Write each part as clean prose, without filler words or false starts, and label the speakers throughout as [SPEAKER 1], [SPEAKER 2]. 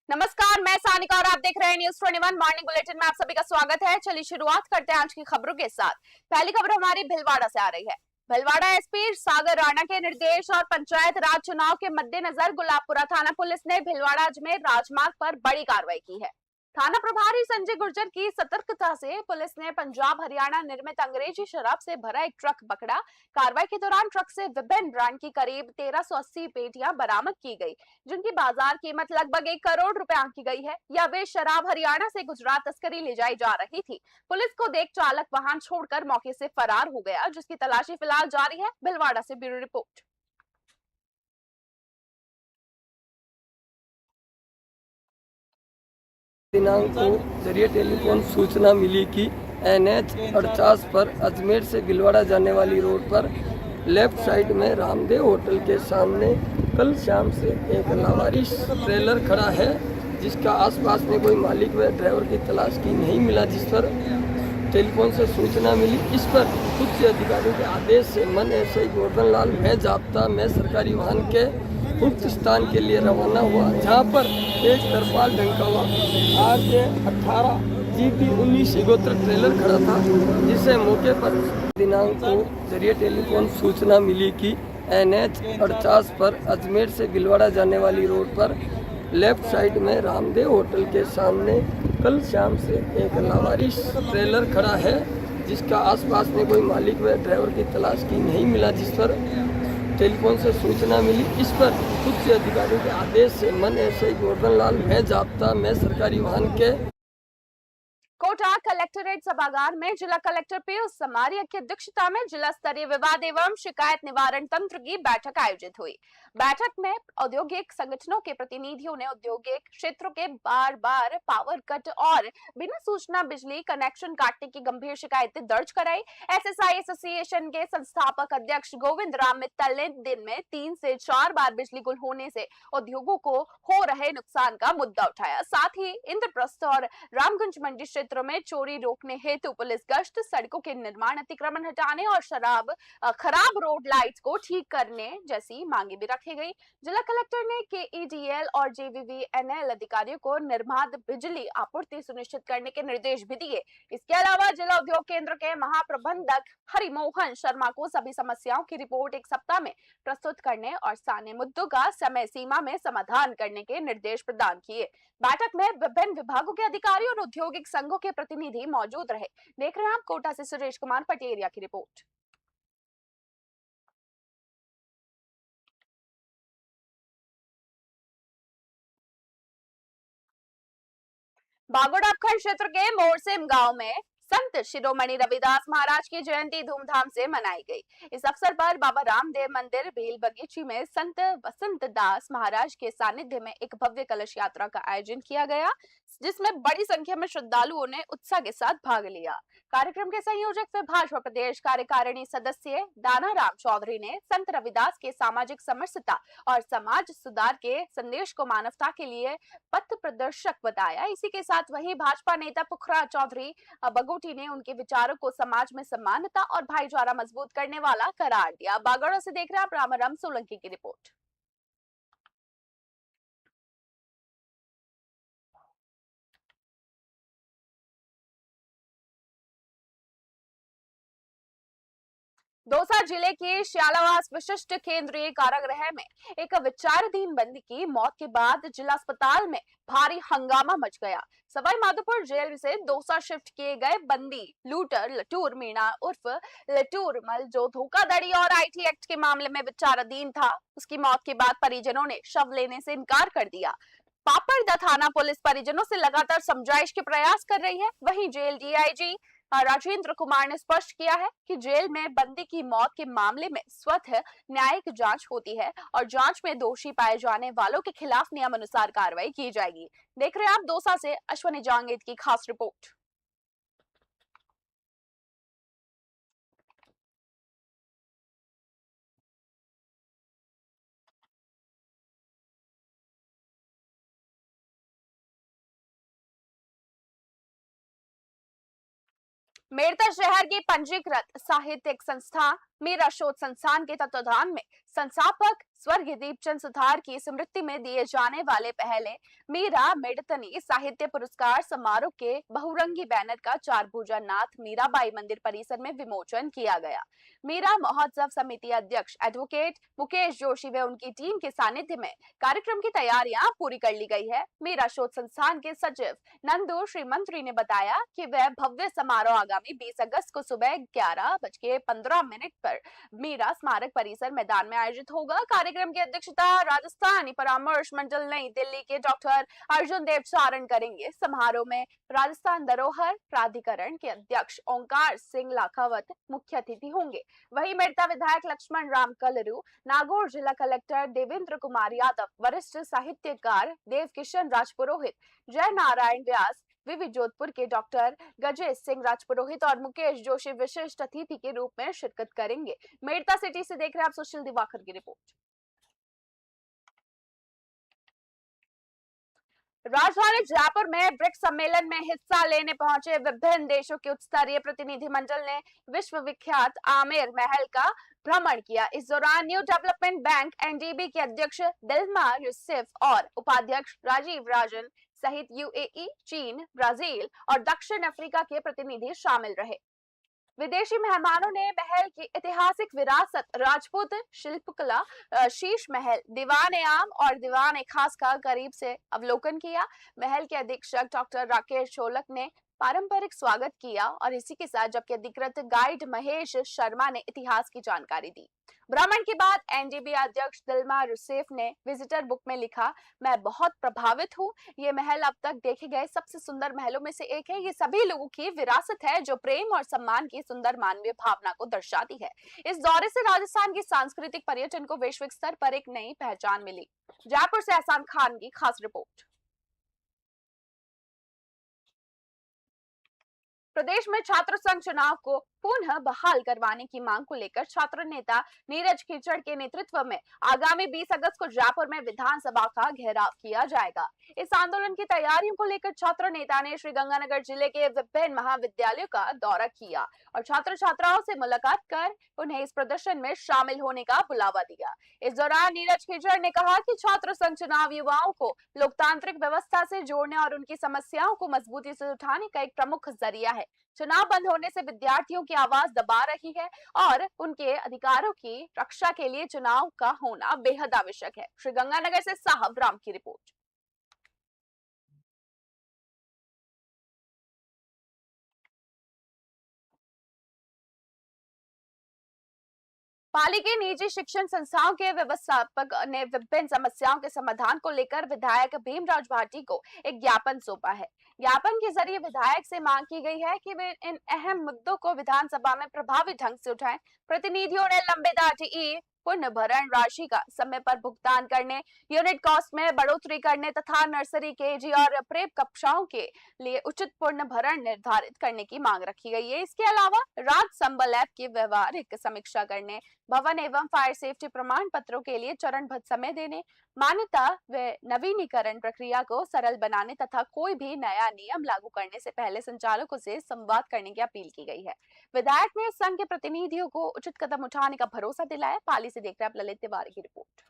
[SPEAKER 1] नमस्कार, मैं सानिका और आप देख रहे हैं न्यूज़ 21 मॉर्निंग बुलेटिन में आप सभी का स्वागत है। चलिए शुरुआत करते हैं आज की खबरों के साथ। पहली खबर हमारी भिलवाड़ा से आ रही है। भिलवाड़ा एसपी सागर राणा के निर्देश और पंचायत राज चुनाव के मद्देनजर गुलाबपुरा थाना पुलिस ने भिलवाड़ा अजमेर राजमार्ग पर बड़ी कार्रवाई की है। थाना प्रभारी संजय गुर्जर की सतर्कता से पुलिस ने पंजाब हरियाणा निर्मित अंग्रेजी शराब से भरा एक ट्रक पकड़ा। कार्रवाई के दौरान ट्रक से विभिन्न ब्रांड की करीब 1380 पेटियां बरामद की गई, जिनकी बाजार कीमत लगभग 1 करोड़ रुपए आंकी गई है। यह वे शराब हरियाणा से गुजरात तस्करी ले जाई जा रही थी। पुलिस को देख चालक वाहन छोड़कर मौके से फरार हो गया, जिसकी तलाशी फिलहाल जारी है। भिलवाड़ा से ब्यूरो रिपोर्ट।
[SPEAKER 2] दिनांक को जरिए टेलीफोन सूचना मिली कि NH 48 पर अजमेर से भिलवाड़ा जाने वाली रोड पर लेफ्ट साइड में रामदेव होटल के सामने कल शाम से एक लावारिस ट्रेलर खड़ा है, जिसका आसपास में कोई मालिक व ड्राइवर की तलाश की नहीं मिला। जिस पर टेलीफोन से सूचना मिली, इस पर उच्च अधिकारियों के आदेश से मन SI गोवर्धन लाल में जाब्ता में सरकारी वाहन के उक्त स्थान के लिए रवाना हुआ, जहां पर एक तरपाल ढंका हुआ RJ18 GP 19 इगोत्र ट्रेलर खड़ा था, जिसे मौके पर दिनांक को जरिए टेलीफोन सूचना मिली कि NH 48 पर अजमेर से भिलवाड़ा जाने वाली रोड पर लेफ्ट साइड में रामदेव होटल के सामने कल शाम से एक लावारिस ट्रेलर खड़ा है, जिसका आसपास में कोई मालिक व ड्राइवर की तलाश की नहीं मिला। जिस पर टेलीफोन से सूचना मिली, इस पर उच्च अधिकारियों के आदेश से मन SI गोवर्धन लाल में जाब्ता में सरकारी वाहन के
[SPEAKER 1] कोटा कलेक्टरेट सभागार में जिला कलेक्टर पीयूष समारिया की अध्यक्षता में जिला स्तरीय विवाद एवं शिकायत निवारण तंत्र की बैठक आयोजित हुई। बैठक में औद्योगिक संगठनों के प्रतिनिधियों ने औद्योगिक क्षेत्रों के बार बार पावर कट और बिना सूचना बिजली कनेक्शन काटने की गंभीर शिकायतें दर्ज कराई। SSI एसोसिएशन के संस्थापक अध्यक्ष गोविंद राम मित्तल ने दिन में 3 से 4 बार बिजली गुल होने से उद्योगों को हो रहे नुकसान का मुद्दा उठाया। साथ ही इंद्रप्रस्थ और रामगंज मंडी क्षेत्रों में चोरी रोकने हेतु पुलिस गश्त, सड़कों के निर्माण, अतिक्रमण हटाने और खराब रोड लाइट्स को ठीक करने जैसी मांगे भी रखी गई। जिला कलेक्टर ने KEDL और JVVNL अधिकारियों को निर्बाध बिजली आपूर्ति सुनिश्चित करने के निर्देश भी दिए। इसके अलावा जिला उद्योग केंद्र के महाप्रबंधक हरिमोहन शर्मा को सभी समस्याओं की रिपोर्ट 1 सप्ताह में प्रस्तुत करने और स्थानीय मुद्दों का समय सीमा में समाधान करने के निर्देश प्रदान किए। बैठक में विभिन्न विभागों के अधिकारी और औद्योगिक संघों के प्रतिनिधि मौजूद रहे। देख रहे हैं आप कोटा से सुरेश कुमार पटेरिया की रिपोर्ट। बागोड़ा उपखंड क्षेत्र के मोरसिम गांव में संत शिरोमणि रविदास महाराज की जयंती धूमधाम से मनाई गई। इस अवसर पर बाबा रामदेव मंदिर भेल बगीची में संत वसंत दास महाराज के सानिध्य में एक भव्य कलश यात्रा का आयोजन किया गया, जिसमें बड़ी संख्या में श्रद्धालुओं ने उत्साह के साथ भाग लिया। कार्यक्रम के संयोजक व भाजपा प्रदेश कार्यकारिणी सदस्य दाना राम चौधरी ने संत रविदास के सामाजिक समरसता और समाज सुधार के संदेश को मानवता के लिए पथ प्रदर्शक बताया। इसी के साथ वही भाजपा नेता पुखराज चौधरी बगोटी ने उनके विचारों को समाज में समानता और भाईचारा मजबूत करने वाला करार दिया। बागोड़ा से देख रहे हैं आप रामाराम सोलंकी की रिपोर्ट। दौसा जिले के श्यालावास विशिष्ट केंद्रीय कारागृह में एक विचाराधीन बंदी की मौत के बाद जिला अस्पताल में भारी हंगामा मच गया। सवाई माधोपुर जेल से दौसा शिफ्ट किए गए बंदी लूटर लटूर मीणा उर्फ लटूर मल, जो धोखाधड़ी और IT एक्ट के मामले में विचाराधीन था, उसकी मौत के बाद परिजनों ने शव लेने से इनकार कर दिया। पापड़दा थाना पुलिस परिजनों से लगातार समझाइश के प्रयास कर रही है। वहीं जेल DIG राजेंद्र कुमार ने स्पष्ट किया है कि जेल में बंदी की मौत के मामले में स्वतः न्यायिक जांच होती है और जांच में दोषी पाए जाने वालों के खिलाफ नियमानुसार कार्रवाई की जाएगी। देख रहे हैं आप दौसा से अश्वनी जांगीद की खास रिपोर्ट। मेड़ता शहर की पंजीकृत साहित्यिक संस्था मेरा शोध संस्थान के तत्वाधान में संस्थापक स्वर्गीय दीपचंद सुतार की स्मृति में दिए जाने वाले पहले मीरा मेडतनी साहित्य पुरस्कार समारोह के बहुरंगी बैनर का चारभुजा नाथ मीराबाई मंदिर परिसर में विमोचन किया गया। मीरा महोत्सव समिति अध्यक्ष एडवोकेट मुकेश जोशी व उनकी टीम के सानिध्य में कार्यक्रम की तैयारियां पूरी कर ली गई है। मीरा शोध संस्थान के सचिव नंदू श्रीमंत्री ने बताया कि वह भव्य समारोह आगामी 20 अगस्त को सुबह 11:15 पर मीरा स्मारक परिसर मैदान में आयोजित होगा। कार्यक्रम की अध्यक्षता राजस्थानी परामर्श मंडल नई दिल्ली के डॉक्टर अर्जुन देव सारण करेंगे। समारोह में राजस्थान धरोहर प्राधिकरण के अध्यक्ष ओंकार सिंह लाखावत मुख्य अतिथि होंगे। वहीं मेड़ता विधायक लक्ष्मण राम कलरू, नागौर जिला कलेक्टर देवेंद्र कुमार यादव, वरिष्ठ साहित्यकार देव किशन राजपुरोहित, जय नारायण व्यास, विवि जोधपुर के डॉक्टर गजेश सिंह राजपुरोहित और मुकेश जोशी विशिष्ट अतिथि के रूप में शिरकत करेंगे। मेड़ता सिटी से देख रहे हैं आप सुशील दिवाकर की रिपोर्ट। राजधानी जयपुर में ब्रिक्स सम्मेलन में हिस्सा लेने पहुंचे विभिन्न देशों के उच्च स्तरीय प्रतिनिधिमंडल ने विश्व विख्यात आमेर महल का भ्रमण किया। इस दौरान न्यू डेवलपमेंट बैंक एनडीबी के अध्यक्ष दिल्मा यूसुफ और उपाध्यक्ष राजीव राजन सहित यूएई, चीन, ब्राजील और दक्षिण अफ्रीका के प्रतिनिधि शामिल रहे। विदेशी मेहमानों ने महल की ऐतिहासिक विरासत, राजपूत शिल्पकला, शीश महल, दीवान आम और दीवान खास का करीब से अवलोकन किया। महल के अधीक्षक डॉक्टर राकेश शोलक ने पारंपरिक स्वागत किया और इसी के साथ जबकि अधिकृत गाइड महेश शर्मा ने इतिहास की जानकारी दी। भ्रमण के बाद एनडीबी अध्यक्ष दिल्मा यूसुफ ने विजिटर बुक में लिखा, मैं बहुत प्रभावित हूँ। ये महल अब तक देखे गए सबसे सुंदर महलों में से एक है। ये सभी लोगों की विरासत है जो प्रेम और सम्मान की सुंदर मानवीय भावना को दर्शाती है। इस दौरे से राजस्थान की सांस्कृतिक पर्यटन को वैश्विक स्तर पर एक नई पहचान मिली। जयपुर से एहसान खान की खास रिपोर्ट। प्रदेश में छात्र संघ चुनाव को पुनः बहाल करवाने की मांग को लेकर छात्र नेता नीरज खीचड़ के नेतृत्व में आगामी 20 अगस्त को जयपुर में विधानसभा का घेराव किया जाएगा। इस आंदोलन की तैयारियों को लेकर छात्र नेता ने श्रीगंगानगर जिले के विभिन्न महाविद्यालयों का दौरा किया और छात्र छात्राओं से मुलाकात कर उन्हें इस प्रदर्शन में शामिल होने का बुलावा दिया। इस दौरान नीरज खीचड़ ने कहा कि छात्र संघ चुनाव युवाओं को लोकतांत्रिक व्यवस्था से जोड़ने और उनकी समस्याओं को मजबूती से उठाने का एक प्रमुख जरिया है। चुनाव बंद होने से विद्यार्थियों की आवाज दबा रही है और उनके अधिकारों की रक्षा के लिए चुनाव का होना बेहद आवश्यक है। श्रीगंगानगर से साहब राम की रिपोर्ट। पाली के निजी शिक्षण संस्थाओं के व्यवस्थापक ने विभिन्न समस्याओं के समाधान को लेकर विधायक भीमराज भाटी को एक ज्ञापन सौंपा है। ज्ञापन के जरिए विधायक से मांग की गई है कि वे इन अहम मुद्दों को विधानसभा में प्रभावी ढंग से उठाएं। प्रतिनिधियों ने लंबित आरटीई पुनर्भरण राशि का समय पर भुगतान करने, यूनिट कॉस्ट में बढ़ोतरी करने तथा नर्सरी, केजी और प्रेप कक्षाओं के लिए उचित पुनर्भरण निर्धारित करने की मांग रखी गई है। इसके अलावा राज संबल ऐप की व्यवहारिक समीक्षा करने, भवन एवं फायर सेफ्टी प्रमाण पत्रों के लिए चरणबद्ध समय देने, मान्यता व नवीनीकरण प्रक्रिया को सरल बनाने तथा कोई भी नया नियम लागू करने से पहले संचालकों से संवाद करने की अपील की गई है। विधायक ने संघ के प्रतिनिधियों को उचित कदम उठाने का भरोसा दिलाया। पाली से देख रहे हैं ललित तिवारी की रिपोर्ट।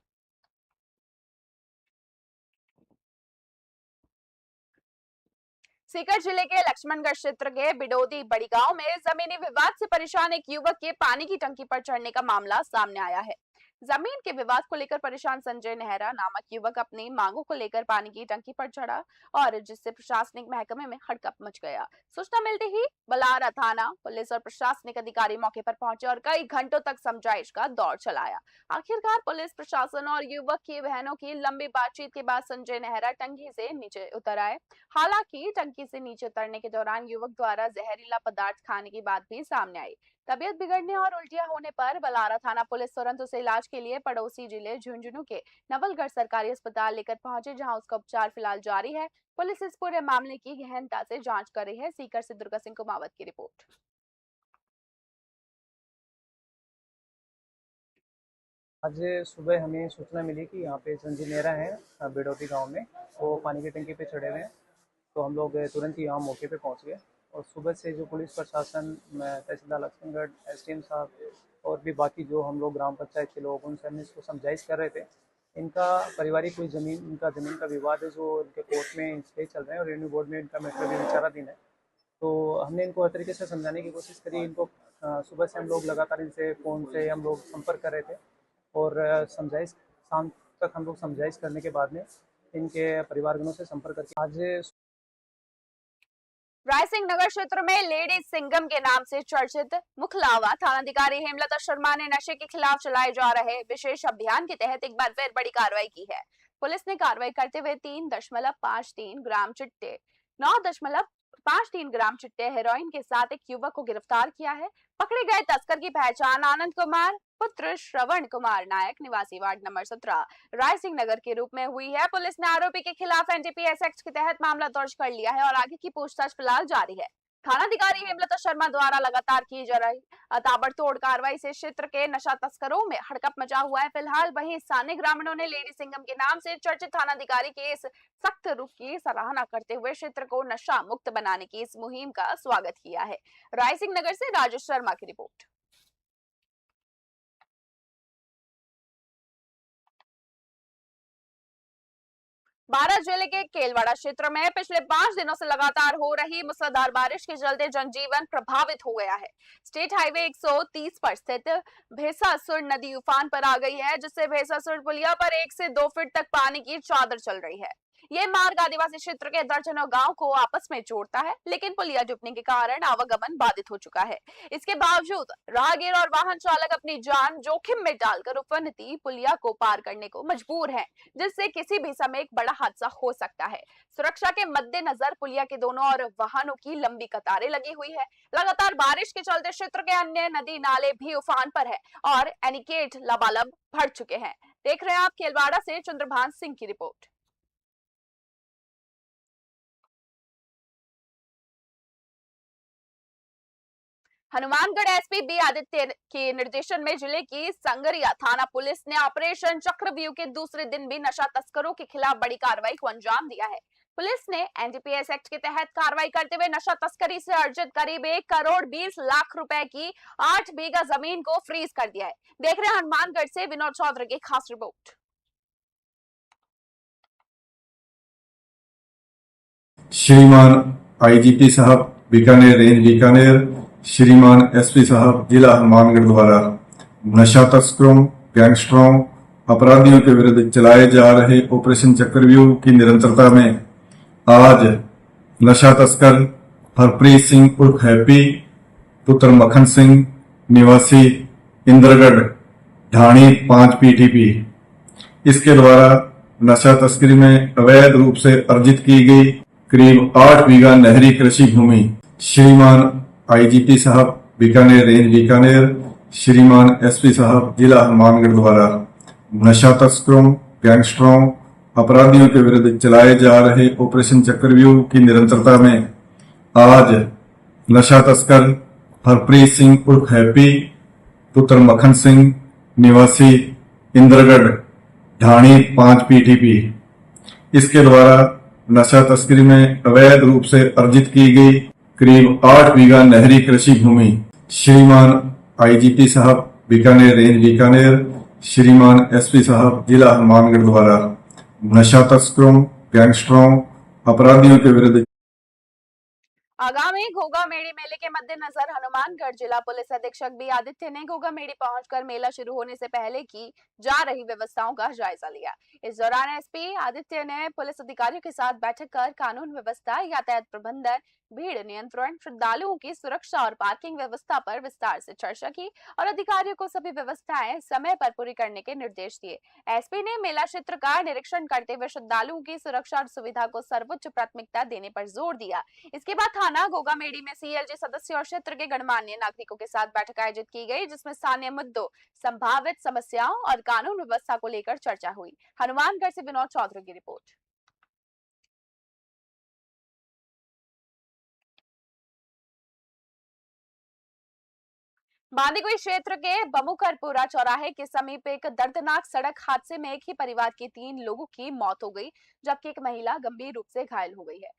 [SPEAKER 1] सीकर जिले के लक्ष्मणगढ़ क्षेत्र के बिडोदी बड़ी गांव में जमीनी विवाद से परेशान एक युवक के पानी की टंकी पर चढ़ने का मामला सामने आया है। जमीन के विवाद को लेकर परेशान संजय नेहरा नामक युवक अपनी मांगों को लेकर पानी की टंकी पर चढ़ा और जिससे प्रशासनिक महकमे में हड़कंप मच गया। सूचना मिलते ही बलारा थाना पुलिस और प्रशासनिक अधिकारी मौके पर पहुंचे और कई घंटों तक समझाइश का दौर चलाया। आखिरकार पुलिस प्रशासन और युवक की बहनों की लंबी बातचीत के बाद संजय नेहरा टंकी से नीचे उतर आए। हालांकि टंकी से नीचे उतरने के दौरान युवक द्वारा जहरीला पदार्थ खाने की बात भी सामने आई। तबीयत बिगड़ने और उल्टियां होने पर बलारा थाना पुलिस तुरंत उसे इलाज के लिए पड़ोसी जिले झुंझुनू के नवलगढ़ सरकारी अस्पताल लेकर पहुंचे, जहां उसका उपचार फिलहाल जारी है। पुलिस इस पूरे मामले की गहनता से जांच कर रही है। सीकर से दुर्गा सिंह कुमावत की रिपोर्ट।
[SPEAKER 3] आज सुबह हमें सूचना मिली कि यहाँ पे संजय नेहरा है बिडोती गांव में, वो पानी की टंकी पे चढ़े हुए हैं। तो हम लोग तुरंत ही यहाँ मौके पे पहुँच गए और सुबह से जो पुलिस प्रशासन, तहसीलदार लक्ष्मणगढ़, एसडीएम साहब और भी बाकी जो हम लोग ग्राम पंचायत के लोग उनसे हमने इसको समझाइश कर रहे थे। इनका पारिवारिक कोई ज़मीन का विवाद है जो इनके कोर्ट में स्टे चल रहे हैं और रेवेन्यू बोर्ड में इनका मैटर भी विचाराधीन है। तो हमने इनको हर तरीके से समझाने की कोशिश करी। इनको सुबह से हम लोग लगातार इनसे फ़ोन से हम लोग संपर्क कर रहे थे और समझाइश शाम तक हम लोग समझाइश करने के बाद में इनके परिवारजनों से संपर्क करके आज
[SPEAKER 1] रायसिंह नगर क्षेत्र में लेडी सिंगम के नाम से चर्चित मुखलावा थानाधिकारी हेमलता शर्मा ने नशे के खिलाफ चलाए जा रहे विशेष अभियान के तहत एक बार फिर बड़ी कार्रवाई की है। पुलिस ने कार्रवाई करते हुए 3.53 ग्राम चिट्टे 9.53 ग्राम चिट्टे हेरोइन के साथ एक युवक को गिरफ्तार किया है। पकड़े गए तस्कर की पहचान आनंद कुमार पुत्र श्रवण कुमार नायक निवासी वार्ड नंबर 17 रायसिंह नगर के रूप में हुई है। पुलिस ने आरोपी के खिलाफ एनडीपीएस एक्ट के तहत मामला दर्ज कर लिया है और आगे की पूछताछ फिलहाल जारी है। थानाधिकारी हेमलता शर्मा द्वारा लगातार की जा रही ताबड़तोड़ कार्रवाई से क्षेत्र के नशा तस्करों में हड़कंप मचा हुआ है। फिलहाल वहीं स्थानीय ग्रामीणों ने लेडी सिंगम के नाम से चर्चित थानाधिकारी के इस सख्त रुख की सराहना करते हुए क्षेत्र को नशा मुक्त बनाने की इस मुहिम का स्वागत किया है। रायसिंह नगर से राजेश शर्मा की रिपोर्ट। बारां जिले के केलवाड़ा क्षेत्र में पिछले 5 दिनों से लगातार हो रही मूसलाधार बारिश के चलते जनजीवन प्रभावित हो गया है। स्टेट हाईवे 130 पर स्थित भेसासुर नदी उफान पर आ गई है, जिससे भेसासुर पुलिया पर 1 से 2 फीट तक पानी की चादर चल रही है। ये मार्ग आदिवासी क्षेत्र के दर्जनों गांव को आपस में जोड़ता है, लेकिन पुलिया डूबने के कारण आवागमन बाधित हो चुका है। इसके बावजूद राहगीर और वाहन चालक अपनी जान जोखिम में डालकर उफनती पुलिया को पार करने को मजबूर हैं, जिससे किसी भी समय एक बड़ा हादसा हो सकता है। सुरक्षा के मद्देनजर पुलिया के दोनों ओर वाहनों की लंबी कतारें लगी हुई है। लगातार बारिश के चलते क्षेत्र के अन्य नदी नाले भी उफान पर है और एनिकेट लबालब भर चुके हैं। देख रहे हैं आप केलवाड़ा से चंद्रभान सिंह की रिपोर्ट। हनुमानगढ़ एसपी बी आदित्य के निर्देशन में जिले की संगरिया थाना पुलिस ने ऑपरेशन चक्रव्यूह के दूसरे दिन भी नशा तस्करों के खिलाफ बड़ी कार्रवाई को अंजाम दिया है। पुलिस ने एनडीपीएस एक्ट के तहत कार्रवाई करते हुए नशा तस्करी से अर्जित करीब 1 करोड़ 20 लाख रुपए की 8 बीघा जमीन को फ्रीज कर दिया है। देख रहे हैं हनुमानगढ़ से विनोद चौधरी की खास रिपोर्ट।
[SPEAKER 4] श्रीमान आईजीपी साहब बीकानेर रेंज बीकानेर, श्रीमान एसपी साहब जिला हनुमानगढ़ द्वारा नशा तस्करों, गैंगस्टरों, अपराधियों के विरुद्ध चलाए जा रहे ऑपरेशन चक्रव्यूह की निरंतरता में आज नशा तस्कर हरप्रीत सिंह उर्फ हैप्पी पुत्र मक्खन सिंह निवासी इंद्रगढ़ ढाणी 5 पीटीपी इसके द्वारा नशा तस्करी में अवैध रूप से अर्जित की गई करीब 8 बीघा नहरी कृषि भूमि श्रीमान आईजीपी साहब बीकानेर रेंज बीकानेर, श्रीमान एसपी साहब जिला हनुमानगढ़ द्वारा नशा तस्करों, गैंगस्टरों, अपराधियों के विरुद्ध चलाए जा रहे ऑपरेशन चक्रव्यूह की निरंतरता में आज नशा तस्कर हरप्रीत सिंह उर्फ हैप्पी पुत्र मक्खन सिंह निवासी इंद्रगढ़ ढाणी 5 पीटीपी इसके द्वारा नशा तस्करी में अवैध रूप से अर्जित की गई करीब 8 बीघा नहरी कृषि भूमि श्रीमान आईजीपी साहब बीकानेर रेंज बीकानेर, श्रीमान एसपी साहब जिला हनुमानगढ़ द्वारा नशा तस्करों, गैंगस्टरों, अपराधियों के विरुद्ध
[SPEAKER 1] आगामी घोगा मेड़ी मेले के मद्देनजर हनुमानगढ़ जिला पुलिस अधीक्षक बी आदित्य ने घोगा मेड़ी पहुंचकर मेला शुरू होने से पहले की जा रही व्यवस्थाओं का जायजा लिया। इस दौरान एसपी आदित्य ने पुलिस अधिकारियों के साथ बैठक कर कानून व्यवस्था, यातायात प्रबंधन, भीड़ नियंत्रण, श्रद्धालुओं की सुरक्षा और पार्किंग व्यवस्था पर विस्तार से चर्चा की और अधिकारियों को सभी व्यवस्थाएं समय पर पूरी करने के निर्देश दिए। एसपी ने मेला क्षेत्र का निरीक्षण करते हुए श्रद्धालुओं की सुरक्षा और सुविधा को सर्वोच्च प्राथमिकता देने पर जोर दिया। इसके बाद थाना घोगा मेड़ी में सीएलजी सदस्य और क्षेत्र के गणमान्य नागरिकों के साथ बैठक आयोजित की गई, जिसमें स्थानीय मुद्दों, संभावित समस्याओं और कानून व्यवस्था को लेकर चर्चा हुई। हनुमानगढ़ से विनोद चौधरी की रिपोर्ट। बांदीकुई क्षेत्र के बमुखरपुरा चौराहे के समीप एक दर्दनाक सड़क हादसे में एक ही परिवार के 3 लोगों की मौत हो गई, जबकि एक महिला गंभीर रूप से घायल हो गई है।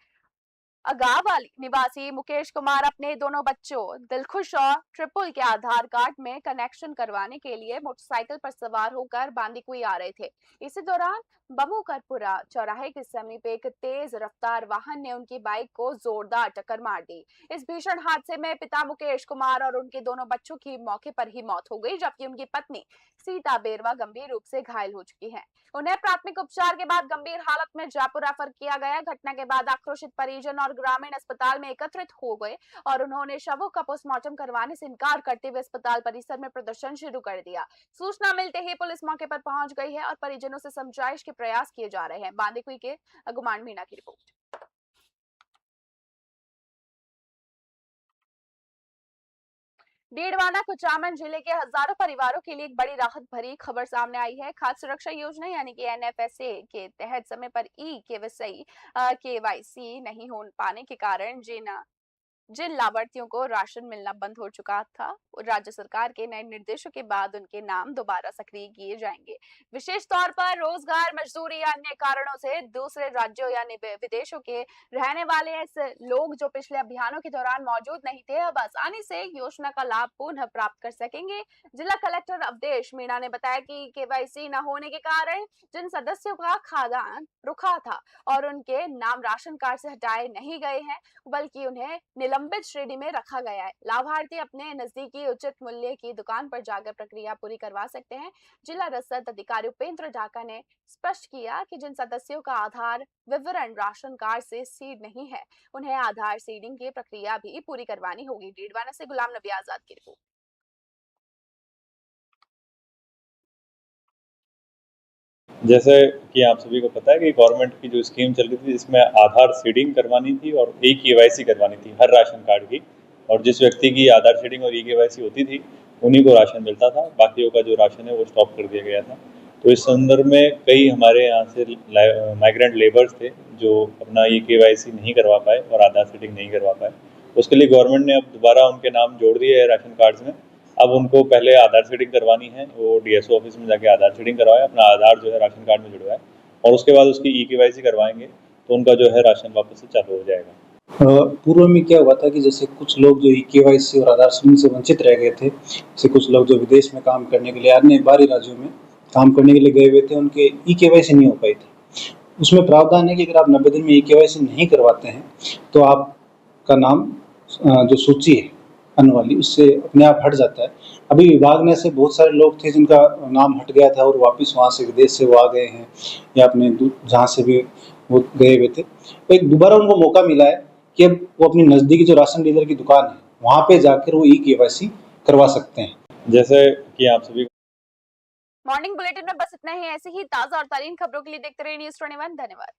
[SPEAKER 1] अगावाली निवासी मुकेश कुमार अपने दोनों बच्चों दिलखुश और ट्रिपल के आधार कार्ड में कनेक्शन करवाने के लिए मोटरसाइकिल पर सवार होकर बांदीकुई आ रहे थे। इसी दौरान बमुकरपुरा चौराहे के समीप एक तेज रफ्तार वाहन ने उनकी बाइक को जोरदार टक्कर मार दी। इस भीषण हादसे में पिता मुकेश कुमार और उनके दोनों बच्चों की मौके पर ही मौत हो गई, जबकि उनकी पत्नी सीता बेरवा गंभीर रूप से घायल हो चुकी है। उन्हें प्राथमिक उपचार के बाद गंभीर हालत में जयपुर रेफर किया गया। घटना के बाद आक्रोशित परिजन और ग्रामीण अस्पताल में एकत्रित हो गए और उन्होंने शवों का पोस्टमार्टम करवाने से इनकार करते हुए अस्पताल परिसर में प्रदर्शन शुरू कर दिया। सूचना मिलते ही पुलिस मौके पर पहुंच गई है और परिजनों से समझाइश के प्रयास किए जा रहे हैं। बांदीकुई के गुमान मीणा की रिपोर्ट। डीडवाना कुचामन जिले के हजारों परिवारों के लिए एक बड़ी राहत भरी खबर सामने आई है। खाद्य सुरक्षा योजना यानी कि एनएफएसए के तहत समय पर केवाईसी नहीं हो पाने के कारण जिन लाभार्थियों को राशन मिलना बंद हो चुका था, राज्य सरकार के नए निर्देशों के बाद उनके नाम दोबारा सक्रिय किए जाएंगे। विशेष तौर पर रोजगार, मजदूरी या अन्य कारणों से दूसरे राज्यों या विदेशों के रहने वाले ऐसे लोग जो पिछले अभियानों के दौरान मौजूद नहीं थे, अब आसानी से योजना का लाभ पुनः प्राप्त कर सकेंगे। जिला कलेक्टर अवधेश मीणा ने बताया कि केवाईसी न होने के कारण जिन सदस्यों का खाद्यान्न रुका था और उनके नाम राशन कार्ड से हटाए नहीं गए हैं, बल्कि उन्हें निलंबित श्रेणी में रखा गया है। लाभार्थी अपने नजदीकी उचित मूल्य की दुकान पर जाकर प्रक्रिया पूरी करवा सकते हैं। जिला रसद अधिकारी उपेंद्र ढाका ने स्पष्ट किया कि जिन सदस्यों का आधार विवरण राशन कार्ड से सीड नहीं है, उन्हें आधार सीडिंग की प्रक्रिया भी पूरी करवानी होगी। डीडवाना से गुलाम नबी आजाद की रिपोर्ट।
[SPEAKER 5] जैसे कि आप सभी को पता है कि गवर्नमेंट की जो स्कीम चल रही थी, इसमें आधार सीडिंग करवानी थी और ई-केवाईसी करवानी थी हर राशन कार्ड की, और जिस व्यक्ति की आधार सीडिंग और ई-केवाईसी होती थी उन्हीं को राशन मिलता था, बाकियों का जो राशन है वो स्टॉप कर दिया गया था। तो इस संदर्भ में कई हमारे यहाँ से माइग्रेंट लेबर्स थे जो अपना ई-केवाईसी नहीं करवा पाए और आधार सीडिंग नहीं करवा पाए। उसके लिए गवर्नमेंट ने अब दोबारा उनके नाम जोड़ दिए हैं राशन कार्ड्स में। अब उनको पहले आधार सीडिंग करवानी है, वो डीएसओ ऑफिस में जाके आधार सीडिंग करवाए, अपना आधार जो है राशन कार्ड में जुड़वाए और उसके बाद उसकी ई-केवाईसी करवाएंगे तो उनका जो है राशन वापस से चालू हो जाएगा।
[SPEAKER 6] पूर्व में क्या हुआ था कि जैसे कुछ लोग जो ई-केवाईसी और आधार सीडिंग से वंचित रह गए थे, जैसे कुछ लोग जो विदेश में काम करने के लिए, अन्य बाहरी राज्यों में काम करने के लिए गए हुए थे, उनके ई-केवाईसी नहीं हो पाई थी। उसमें प्रावधान है कि अगर आप 90 दिन में ई-केवाईसी नहीं करवाते हैं तो आपका नाम जो सूची है अन्न वाली, उससे अपने आप हट जाता है। अभी विभाग में से बहुत सारे लोग थे जिनका नाम हट गया था और वापस वहाँ से विदेश से वो आ गए हैं या अपने जहाँ से भी वो गए हुए थे, तो एक दोबारा उनको मौका मिला है कि अब वो अपनी नज़दीकी जो राशन डीलर की दुकान है वहाँ पे जाकर वो ई-केवाईसी करवा सकते हैं।
[SPEAKER 5] जैसे कि आप सभी
[SPEAKER 1] मॉर्निंग बुलेटिन में बस इतना ही। ऐसी ही ताजा और तारीन खबरों के लिए देखते रहिए न्यूज़ 21। धन्यवाद।